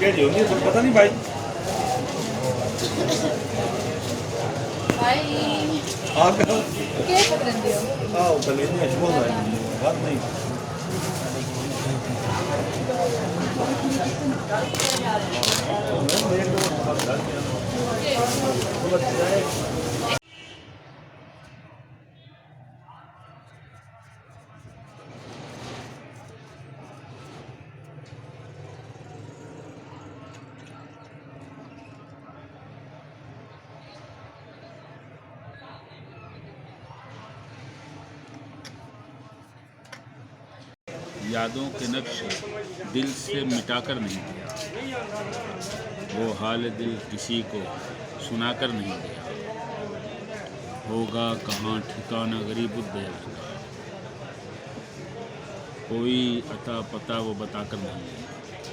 क्या जो नहीं तो पता नहीं भाई आगे क्या कर रहे हो? आओ चलिए नहीं अच्छी बोल रहा है बात नहीं यादों के नक्श दिल से मिटाकर नहीं गया, वो हाल दिल किसी को सुनाकर नहीं गया। होगा कहाँ ठिकाना गरीब दयाल का, कोई अता पता वो बताकर नहीं गया।